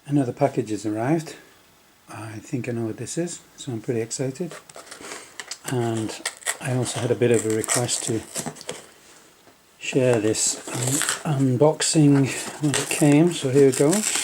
Another package has arrived. I think I know what this is, so I'm pretty excited. And I also had a bit of a request to share this unboxing when it came, so here it goes.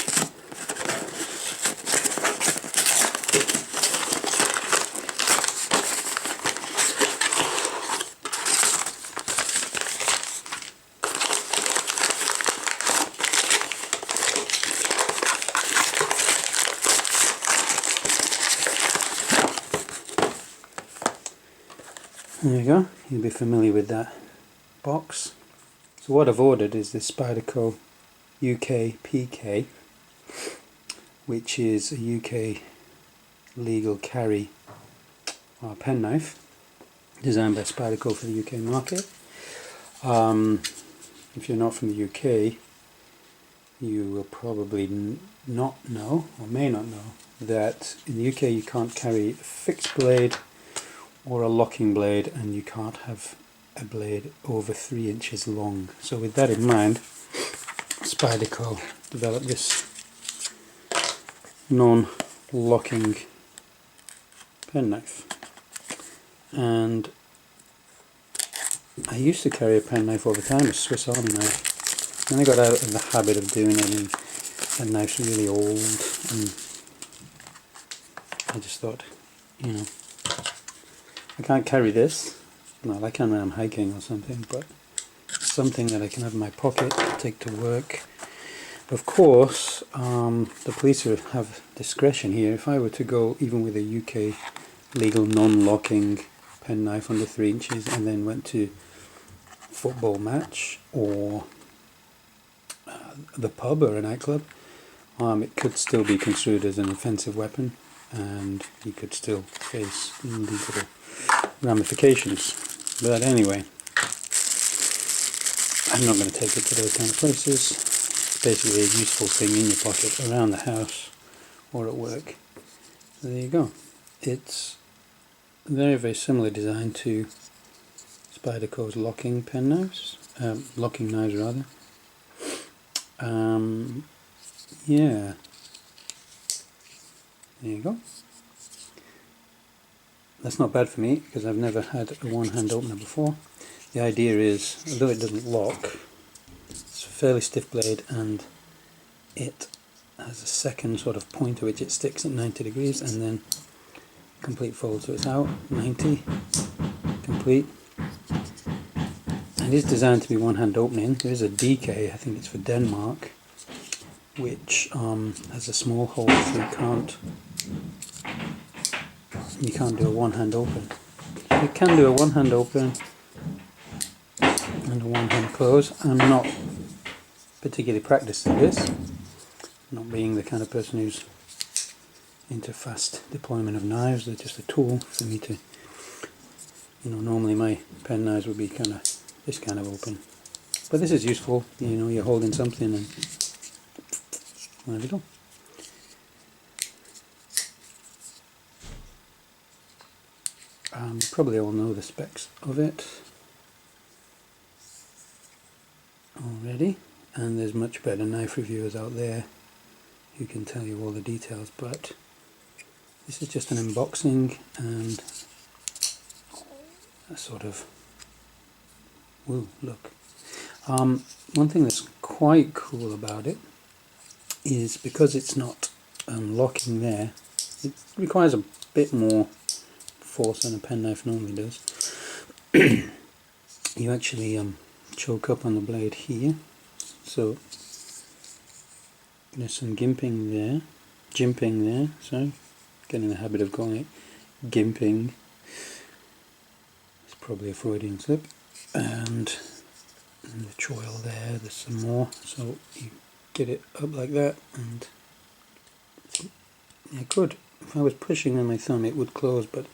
There you go, you'll be familiar with that box. So what I've ordered is this Spyderco UKPK, which is a UK legal carry penknife designed by Spyderco for the UK market. If you're not from the UK, you will probably not know, or may not know, that in the UK you can't carry a fixed blade or a locking blade, and you can't have a blade over 3 inches long. So with that in mind, Spyderco developed this non-locking penknife. And I used to carry a penknife all the time, a Swiss Army knife. Then I got out of the habit of doing it, and the knife's really old, and I just thought, you know, I can't carry this. Well, I can when I'm hiking or something, but something that I can have in my pocket, take to work. Of course, the police have discretion here. If I were to go even with a UK legal non-locking penknife under 3 inches and then went to a football match or the pub or a nightclub, it could still be construed as an offensive weapon, and you could still face legal ramifications. But anyway, I'm not going to take it to those kind of places. It's basically a useful thing in your pocket around the house or at work. So there you go. It's very, very similar design to Spyderco's locking penknives, locking knives rather. Yeah, there you go. That's not bad for me because I've never had a one-hand opener before. The idea is, although it doesn't lock, it's a fairly stiff blade, and it has a second sort of point to which it sticks at 90 degrees and then complete fold, so it's out 90, complete. And it is designed to be one-hand opening. There is a DK, I think it's for Denmark, which has a small hole, so you can't do a one-hand open. You can do a one-hand open and a one-hand close. I'm not particularly practiced at this, not being the kind of person who's into fast deployment of knives. They're just a tool for me to, you know, normally my pen knives would be kind of this kind of open. But this is useful, you know, you're holding something and there we go. You probably all know the specs of it already, and there's much better knife reviewers out there who can tell you all the details, but this is just an unboxing and a sort of, woo, look. One thing that's quite cool about it is because it's not locking there, it requires a bit more force than a penknife normally does. You actually choke up on the blade here, so there's some jimping there, sorry, getting the habit of calling it gimping. It's probably a Freudian slip. And the choil there, there's some more, so you get it up like that, and I could, if I was pushing on my thumb it would close, but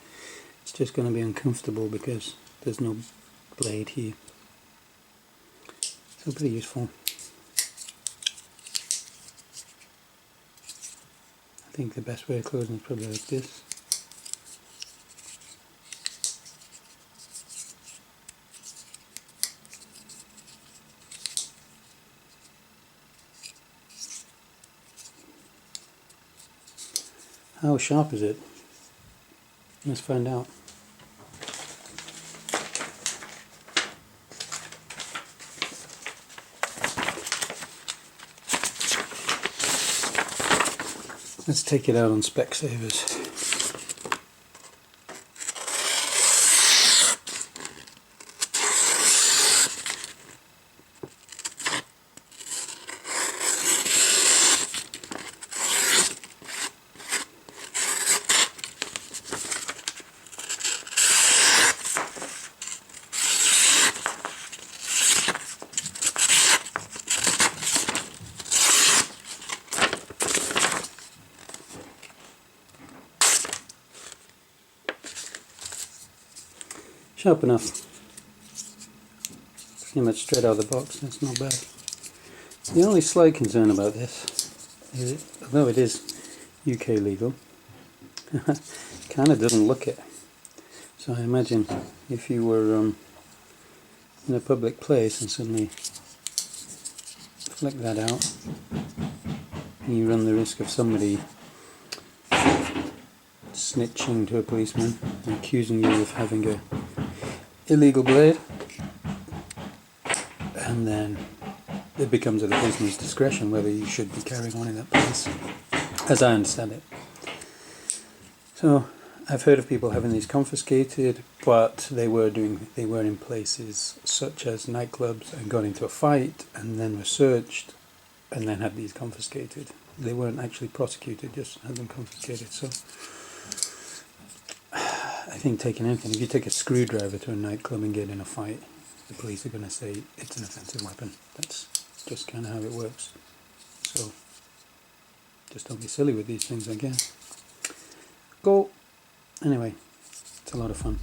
it's just going to be uncomfortable because there's no blade here. So pretty useful. I think the best way of closing is probably like this. How sharp is it? Let's find out. Let's take it out on Specsavers. Sharp enough. Pretty much straight out of the box, that's not bad. The only slight concern about this is, although it is UK legal, kind of doesn't look it. So I imagine if you were in a public place and suddenly flick that out, you run the risk of somebody snitching to a policeman and accusing you of having a illegal blade, and then it becomes at the policeman's discretion whether you should be carrying one in that place, as I understand it. So I've heard of people having these confiscated, but they were in places such as nightclubs and got into a fight and then were searched and then had these confiscated. They weren't actually prosecuted, just had them confiscated. So I think taking anything, if you take a screwdriver to a nightclub and get in a fight, the police are going to say it's an offensive weapon. That's just kind of how it works. So just don't be silly with these things, I guess. Go. Anyway, it's a lot of fun.